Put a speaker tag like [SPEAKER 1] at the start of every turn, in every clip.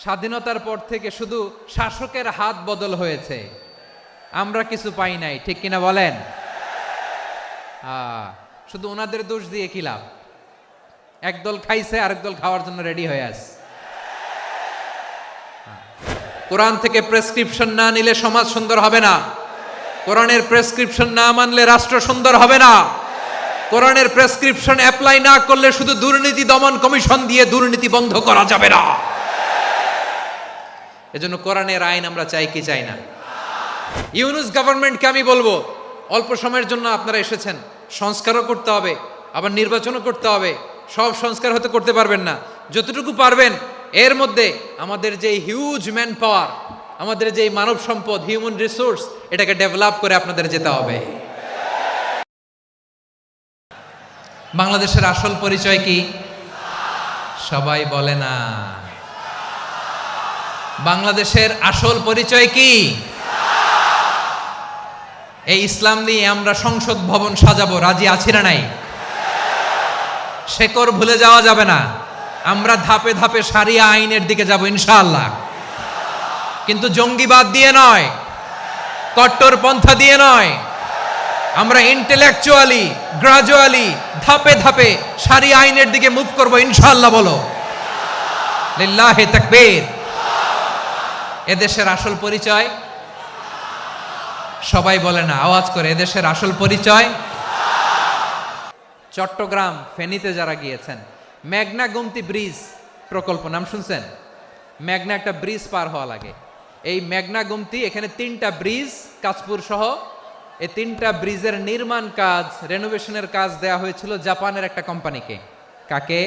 [SPEAKER 1] স্বাধীনতার পর থেকে শুধু শাসকের হাত বদল হয়েছে, আমরা কিছু পাই নাই, ঠিক কিনা বলেন? শুধু ওনাদের দোষ দিয়ে কি লাভ? একদল খাইছে, আরেক দল খাওয়ার জন্য রেডি হয়ে আছে। কোরআন থেকে প্রেসক্রিপশন না নিলে সমাজ সুন্দর হবে না। কোরআনের প্রেসক্রিপশন না মানলে রাষ্ট্র সুন্দর হবে না। কোরআনের প্রেসক্রিপশন অ্যাপ্লাই না করলে শুধু দুর্নীতি দমন কমিশন দিয়ে দুর্নীতি বন্ধ করা যাবে না। এজন্য কোরআনের আইন আমরা চাই কি চাই না? ইউনূস গভর্নমেন্টকে আমি বলবো, অল্প সময়ের জন্য আপনারা এসেছেন, সংস্কারও করতে হবে, আবার নির্বাচনও করতে হবে। সব সংস্কার হতে করতে পারবেন না, যতটুকু পারবেন এর মধ্যে আমাদের যে হিউজ ম্যান পাওয়ার, আমাদের যে মানব সম্পদ, হিউম্যান রিসোর্স, এটাকে ডেভেলপ করে আপনাদের যেতে হবে। বাংলাদেশের আসল পরিচয় কি? সবাই বলে না। বাংলাদেশের আসল পরিচয় কি? এই ইসলাম নিয়ে আমরা সংসদ ভবন সাজাবো, রাজি আছি না নাই? শেকড় ভুলে যাওয়া যাবে না। আমরা ধাপে ধাপে শারিয়া আইনের দিকে যাব ইনশাআল্লাহ, কিন্তু জঙ্গিবাদ দিয়ে নয়, কট্টরপন্থা দিয়ে নয়। আমরা ইন্টেলেকচুয়ালি, গ্রাজুয়ালি, ধাপে ধাপে শারিয়া আইনের দিকে মুভ করব ইনশাআল্লাহ। বলো লিল্লাহি তাকবীর। এদেশের আসল পরিচয় সবাই বলে না, আওয়াজ করে, এদেশের আসল পরিচয়। চট্টগ্রাম, ফেনীতে যারা গিয়েছেন, মেঘনা গোমতী ব্রিজ প্রকল্প নাম শুনছেন? মেঘনা একটা ব্রিজ পার হওয়া লাগে। এই মেঘনা গোমতী, এখানে 3টা ব্রিজ, কাঁচপুর সহ, এই 3টা ব্রিজের নির্মাণ কাজ, রেনোভেশনের কাজ দেয়া হয়েছিল জাপানের একটা কোম্পানিকে। কাকে?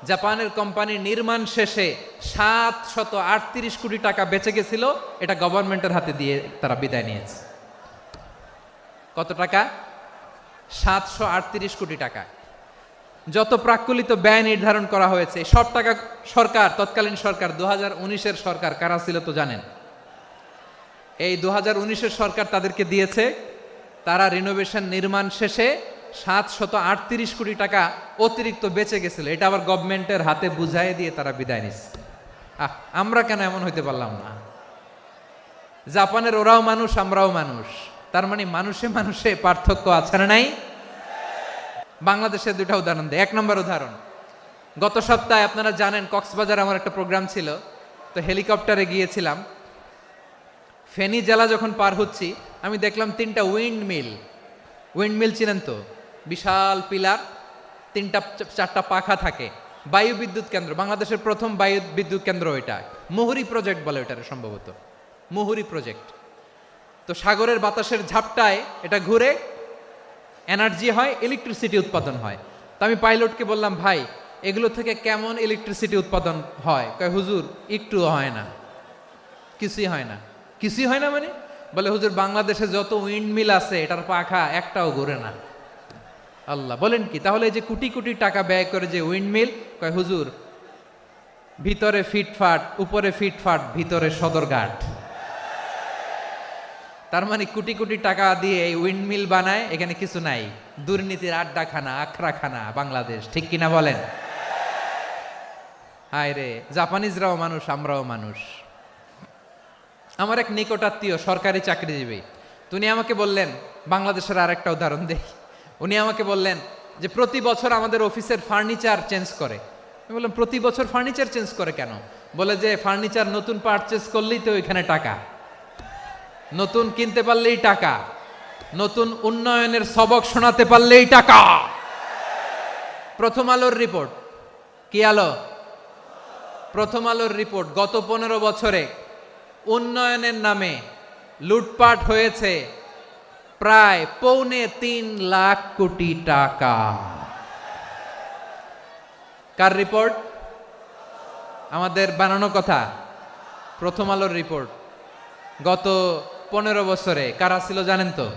[SPEAKER 1] জাপানের কোম্পানির নির্মাণ শেষে 738 কোটি টাকা বেঁচে গেছিল, এটা গভর্নমেন্টের হাতে দিয়ে তারা বিদায় নিয়েছে। কত টাকা? 738 কোটি টাকা। যত প্রাক্কলিত ব্যয় নির্ধারণ করা হয়েছে, সব টাকা সরকার, তৎকালীন সরকার, 2019-এর সরকার, কারা ছিল তো জানেন? এই 2019-এর সরকার তাদেরকে দিয়েছে। তারা রিনোভেশন নির্মাণ শেষে 738 কোটি টাকা অতিরিক্ত বেঁচে গেছিল, এটা আবার গভর্নমেন্টের হাতে বুঝাই দিয়ে তারা বিদায় নিচ্ছে। আমরা কেন এমন হইতে পারলাম না? জাপানের ওরাও মানুষ, আমরাও মানুষ, তার মানে মানুষে মানুষে পার্থক্য আছে না নাই? বাংলাদেশের 2টা উদাহরণ দেয়। 1 নম্বর উদাহরণ, গত সপ্তাহে আপনারা জানেন কক্সবাজার আমার একটা প্রোগ্রাম ছিল, তো হেলিকপ্টারে গিয়েছিলাম। ফেনী জেলা যখন পার হচ্ছি, আমি দেখলাম 3টা উইন্ডমিল চিনেন তো? বিশাল পিলার, 3টা-4টা পাখা থাকে। বায়ু বিদ্যুৎ কেন্দ্র, বাংলাদেশের প্রথম বায়ু বিদ্যুৎ কেন্দ্র এটা। মুহুরী প্রজেক্ট বলে ওটার, সম্ভবত মুহুরী প্রজেক্ট। তো সাগরের বাতাসের ঝাপটায় এটা ঘুরে এনার্জি হয়, ইলেকট্রিসিটি উৎপাদন হয়। তো আমি পাইলটকে বললাম, ভাই এগুলো থেকে কেমন ইলেকট্রিসিটি উৎপাদন হয়? কয় হুজুর একটুও হয় না, কিছুই হয় না। কিছুই হয় না মানে? বলে হুজুর বাংলাদেশে যত উইন্ডমিল আছে এটার পাখা একটাও ঘুরে না। আল্লাহ, বলেন কি? তাহলে এই যে কোটি কোটি টাকা ব্যয় করে যে উইন্ডমিল, কয় হুজুর ভিতরে ফিটফাট, উপরে ফিটফাট, ভিতরে সদরঘাট। তার মানে কোটি কোটি টাকা দিয়ে এই উইন্ডমিল বানায়, এখানে কিছু নাই। দুর্নীতির আড্ডাখানা, আখড়াখানা বাংলাদেশ, ঠিক কিনা বলেন? হায় রে, জাপানিজরাও মানুষ, আমরাও মানুষ। আমার এক নিকটাত্মীয় সরকারি চাকরিজীবী, উনি আমাকে বললেন, বাংলাদেশের আরেকটা উদাহরণ দেই। উনি আমাকে বললেন যে প্রতি বছর আমাদের অফিসের ফার্নিচার চেঞ্জ করে। আমি বললাম প্রতি বছর ফার্নিচার চেঞ্জ করে কেন? বলে যে ফার্নিচার নতুন পারচেজ করলেই তো ওইখানে টাকা, নতুন কিনতে পারলেই টাকা, নতুন উন্নয়নের সবক শোনাতে পারলেই টাকা। প্রথম আলোর রিপোর্ট, কি আলো? প্রথম আলোর রিপোর্ট, গত 15 বছরে উন্নয়নের নামে লুটপাট হয়েছে প্রায় 3.25 লাখ কোটি টাকা। কার রিপোর্ট? আমাদের বানানো কথা। প্রথম আলোর রিপোর্ট। গত 15 বছরে কারা ছিল জানেন তো?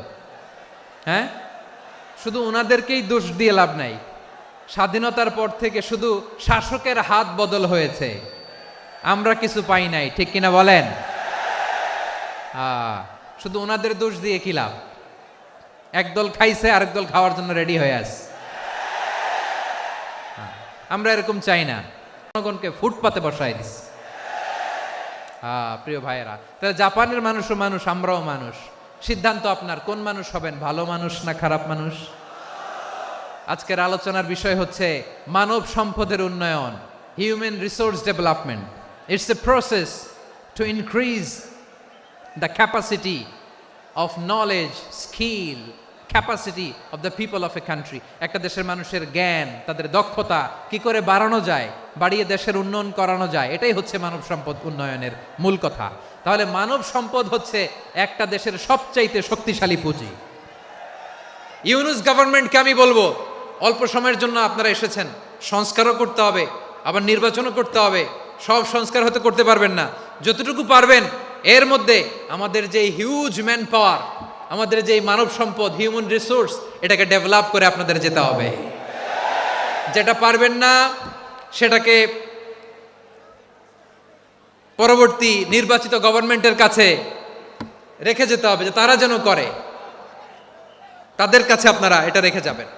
[SPEAKER 1] হ্যাঁ, শুধু ওনাদেরকেই দোষ দিয়ে লাভ নাই। স্বাধীনতার পর থেকে শুধু শাসকের হাত বদল হয়েছে, আমরা কিছু পাই নাই, ঠিক কিনা বলেন? শুধু ওনাদের দোষ দিয়ে কি লাভ? একদল খাইছে, আরেক দল খাওয়ার জন্য রেডি হয়ে আছে। আমরা এরকম চাই না। জনগণকে ফুটপাতে বসায় দিচ্ছে। প্রিয় ভাইয়েরা, তাহলে জাপানের মানুষও মানুষ, আমরাও মানুষ। সিদ্ধান্ত আপনার, কোন মানুষ হবেন, ভালো মানুষ না খারাপ মানুষ? আজকের আলোচনার বিষয় হচ্ছে মানব সম্পদের উন্নয়ন, human resource development. It's a process to increase the capacity of knowledge, skill, capacity of the people of a country. একটা দেশের মানুষের জ্ঞান, তাদের দক্ষতা কি করে বাড়ানো যায়, বাড়িয়ে দেশের উন্নয়ন করানো যায়, এটাই হচ্ছে মানব সম্পদ উন্নয়নের মূল কথা। তাহলে মানব সম্পদ হচ্ছে একটা দেশের সবচাইতে শক্তিশালী পুঁজি। ইউনুস গভর্নমেন্টকে আমি বলবো, অল্প সময়ের জন্য আপনারা এসেছেন, সংস্কারও করতে হবে, আবার নির্বাচনও করতে হবে। সব সংস্কার হয়তো করতে পারবেন না, যতটুকু পারবেন এর মধ্যে আমাদের যে হিউজ ম্যান পাওয়ার, আমাদের যে মানব সম্পদ, হিউম্যান রিসোর্স, এটাকে ডেভেলপ করে আপনাদের যেতে হবে। যেটা পারবেন না সেটাকে পরবর্তী নির্বাচিত গভর্নমেন্টের কাছে রেখে যেতে হবে, যে তারা যেন করে, তাদের কাছে আপনারা এটা রেখে যাবেন।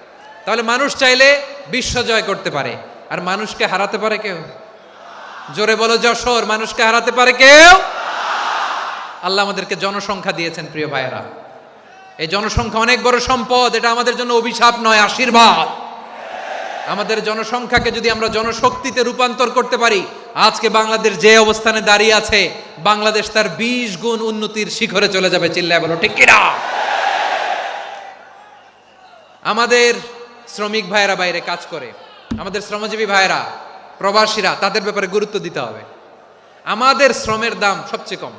[SPEAKER 1] তাহলে মানুষ চাইলে বিশ্ব জয় করতে পারে, আর মানুষকে হারাতে পারে কেউ? জোরে বলো যশোর, মানুষকে হারাতে পারে কেউ? আল্লাহ আমাদেরকে জনসংখ্যা দিয়েছেন প্রিয় ভাইয়েরা। এই জনসংখ্যা অনেক বড় সম্পদ, এটা আমাদের জন্য অভিশাপ নয়, আশীর্বাদ। আমাদের জনসংখ্যাকে যদি আমরা জনশক্তিতে রূপান্তর করতে পারি, আজকে বাংলাদেশ যে অবস্থানে দাঁড়িয়ে আছে, বাংলাদেশ তার 20 গুণ উন্নতির শিখরে চলে যাবে। চিল্লায় বলো ঠিক কিনা? আমাদের শ্রমিক ভাইয়েরা বাইরে কাজ করে, আমাদের শ্রমজীবী ভাইয়েরা, প্রবাসীরা, তাদের ব্যাপারে গুরুত্ব দিতে হবে। আমাদের শ্রমের দাম সবচেয়ে কম,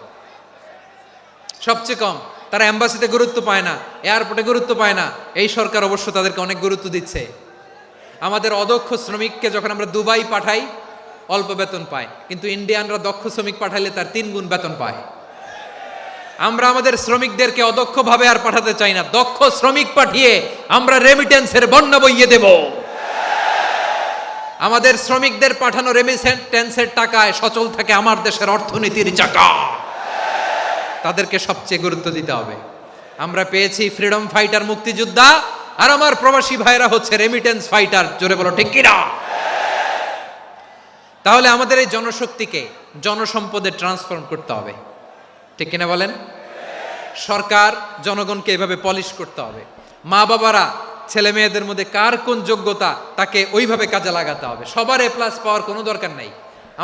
[SPEAKER 1] সবচেয়ে কম। তারা এম্বাসিতে গুরুত্ব পায় না, এয়ারপোর্টে গুরুত্ব পায় না। এই সরকার অবশ্য তাদেরকে অনেক গুরুত্ব দিচ্ছে। আমাদের অদক্ষ শ্রমিককে যখন আমরা দুবাই পাঠাই, অল্প বেতন পায়, কিন্তু ইন্ডিয়ানরা দক্ষ শ্রমিক পাঠাইলে তার 3 গুণ বেতন পায়। আমরা আমাদের শ্রমিকদেরকে অদক্ষভাবে আর পাঠাতে চাই না, দক্ষ শ্রমিক পাঠিয়ে আমরা রেমিটেন্সের বন্যা বইয়ে দেব। আমাদের শ্রমিকদের পাঠানো রেমিটেন্সের টাকায় সচল থাকে আমার দেশের অর্থনীতির চাকা। তাদেরকে সবচেয়ে গুরুত্ব দিতে হবে। আমরা পেয়েছি ফ্রিডম ফাইটার, মুক্তিযোদ্ধা, আর আমার প্রবাসী ভাইরা হচ্ছে রেমিটেন্স ফাইটার। জোরে বলো ঠিক কিনা? তাহলে আমাদের এই জনশক্তিকে জনসম্পদে ট্রান্সফর্ম করতে হবে, ঠিক কিনা বলেন? সরকার জনগণকে এভাবে পলিশ করতে হবে। মা বাবারা ছেলে মেয়েদের মধ্যে কার কোন যোগ্যতা, তাকে ওইভাবে কাজে লাগাতে হবে। সবার এ প্লাস পাওয়ার কোনো দরকার নাই।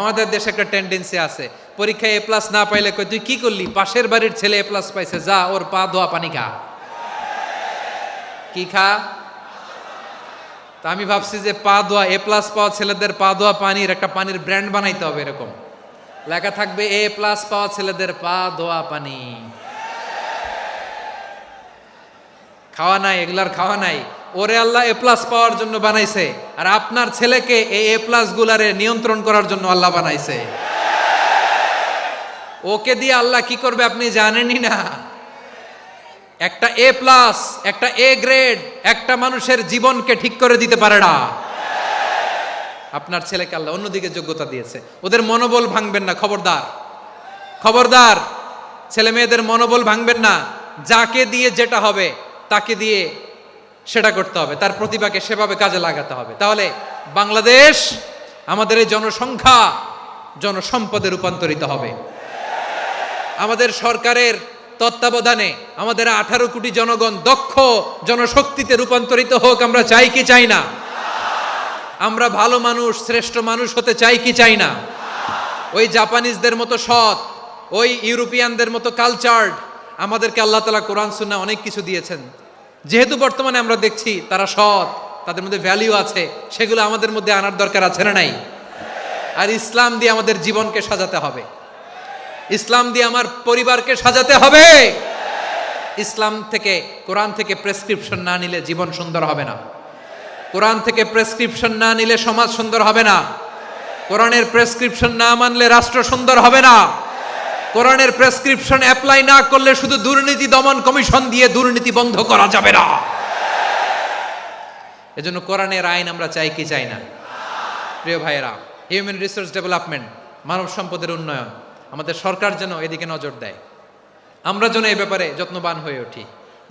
[SPEAKER 1] আমাদের দেশে একটা টেন্ডেন্সি আছে, পরীক্ষায় এ প্লাস না পাইলে কই তুই কি করলি, পাশের বাড়ির ছেলে এ প্লাস পাইছে, যা ওর পা ধোয়া পানি খা। কি খা? তা আমি ভাবছি যে পা ধোয়া, এ প্লাস পাওয়া ছেলেদের পা ধোয়া পানির একটা পানির ব্র্যান্ড বানাইতে হবে। এরকম লেখা থাকবে, এ প্লাস পাওয়া ছেলেদের পা ধোয়া পানি। খাওয়া নাই, এগুলার খাওয়া নাই। ওরে আল্লাহ এ প্লাস পাওয়ার জন্য বানাইছে, আর আপনার ছেলেকে এই এ প্লাস গুলারে নিয়ন্ত্রণ করার জন্য আল্লাহ বানাইছে। ওকে দিয়ে আল্লাহ কি করবে আপনি জানেনই না। একটা এ প্লাস, একটা এ গ্রেড একটা মানুষের জীবনকে ঠিক করে দিতে পারে না। আপনার ছেলেকে আল্লাহ অন্যদিকে যোগ্যতা দিয়েছে। ওদের মনোবল ভাঙবেন না, খবরদার, খবরদার। ছেলে মেয়েদের মনোবল ভাঙবেন না। যাকে দিয়ে যেটা হবে তাকে দিয়ে সেটা করতে হবে, তার প্রতিভাকে সেভাবে কাজে লাগাতে হবে। তাহলে বাংলাদেশ, আমাদের এই জনসংখ্যা জনসম্পদে রূপান্তরিত হবে। আমাদের সরকারের তত্ত্বাবধানে আমাদের 18 কোটি জনগণ দক্ষ জনশক্তিতে রূপান্তরিত হোক। আমরা চাই কি চাই না? আমরা ভালো মানুষ, শ্রেষ্ঠ মানুষ হতে চাই কি চাই না? ওই জাপানিজদের মতো সৎ, ওই ইউরোপিয়ানদের মতো কালচার্ড। আমাদেরকে আল্লাহ তাআলা কোরআন সুন্নাহ অনেক কিছু দিয়েছেন। যেহেতু বর্তমানে আমরা দেখছি তারা সৎ, তাদের মধ্যে ভ্যালিউ আছে, সেগুলো আমাদের মধ্যে আনার দরকার আছে না নাই? আর ইসলাম দিয়ে আমাদের জীবনকে সাজাতে হবে, ইসলাম দিয়ে আমার পরিবারকে সাজাতে হবে। ইসলাম থেকে, কোরআন থেকে প্রেসক্রিপশন না নিলে জীবন সুন্দর হবে না। কোরআন থেকে প্রেসক্রিপশন না নিলে সমাজ সুন্দর হবে না। কোরআনের প্রেসক্রিপশন না মানলে রাষ্ট্র সুন্দর হবে না। কোরআনের প্রেসক্রিপশন অ্যাপ্লাই না করলে শুধু দুর্নীতি দমন কমিশন দিয়ে দুর্নীতি বন্ধ করা যাবে না। এজন্য কোরআনের আইন আমরা চাই কি চাই না? প্রিয় ভাইয়েরা, হিউম্যান রিসোর্স ডেভেলপমেন্ট, মানব সম্পদের উন্নয়ন, আমাদের সরকার যেন এদিকে নজর দেয়। আমরা যেন এই ব্যাপারে যত্নবান হয়ে উঠি।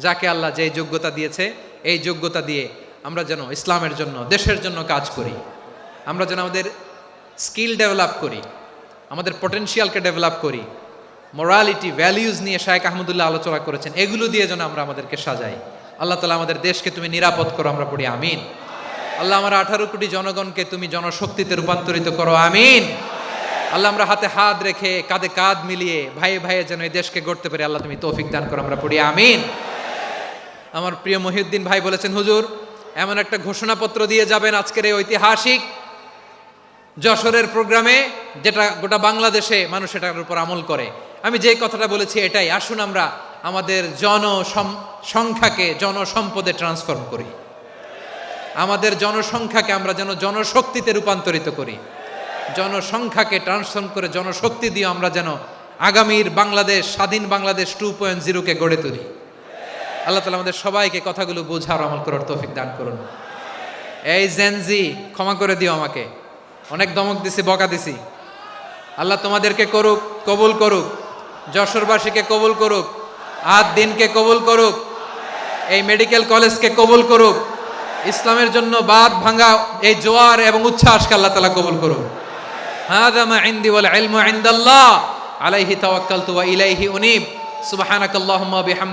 [SPEAKER 1] যাকে আল্লাহ যে যোগ্যতা দিয়েছে, এই যোগ্যতা দিয়ে আমরা যেন ইসলামের জন্য, দেশের জন্য কাজ করি। আমরা যেন আমাদের স্কিল ডেভেলপ করি, আমাদের পটেনশিয়ালকে ডেভেলপ করি। মোরালিটি, ভ্যালিউজ নিয়ে শায়েখ আহমদুল্লাহ আলোচনা করেছেন, এগুলো দিয়ে যেন আমরা আমাদেরকে সাজাই। আল্লাহ তাআলা আমাদের দেশকে তুমি নিরাপদ করো, আমরা পড়ি আমিন। আল্লাহ আমার 18 কোটি জনগণকে তুমি জনশক্তিতে রূপান্তরিত করো, আমিন। আল্লাহ আমরা হাতে হাত রেখে কাঁধে কাঁধ মিলিয়ে ভাইয়ে ভাইয়ে যেন এই দেশকে গড়তে পারি, আল্লাহ তুমি তৌফিক দান করো, আমরা পড়ি আমিন। আমার প্রিয় মহিউদ্দিন ভাই বলেছেন, হুজুর এমন একটা ঘোষণাপত্র দিয়ে যাবেন আজকের এই ঐতিহাসিক যশোরের প্রোগ্রামে, যেটা গোটা বাংলাদেশে মানুষ এটার উপর আমল করে। আমি যে কথাটা বলেছি এটাই, আসুন আমরা আমাদের জনসংখ্যাকে জনসম্পদে ট্রান্সফর্ম করি, আমাদের জনসংখ্যাকে আমরা যেন জনশক্তিতে রূপান্তরিত করি, জনসংখ্যাকে ট্রান্সফর্ম করে জনশক্তি দিয়ে আমরা যেন আগামীর বাংলাদেশ, স্বাধীন বাংলাদেশ 2.0-কে গড়ে তুলি। আল্লাহ তাআলা আমাদের সবাইকে কথাগুলো বোঝার, আমল করার তৌফিক দান করুন। এই জেনজি, ক্ষমা করে দিও আমাকে, অনেক ধমক দিছি, বকা দিছি। আল্লাহ তোমাদেরকে করুক, কবুল করুক, যশোরবাসীকে কবুল করুক, আদ দিনকে কবুল করুক, এই মেডিকেল কলেজকে কবুল করুক, ইসলামের জন্য বাঁধ ভাঙা এই জোয়ার এবং উচ্ছ্বাসকে আল্লাহ তাআলা কবুল করুক। হাযা মা ইনদি ওয়াল ইলমু ইনদাল্লাহ আলাইহি তাওয়াক্কালতু ওয়া ইলাইহি উনীব। সুবহানাকাল্লাহুম্মা ওয়া বিহামদিকা।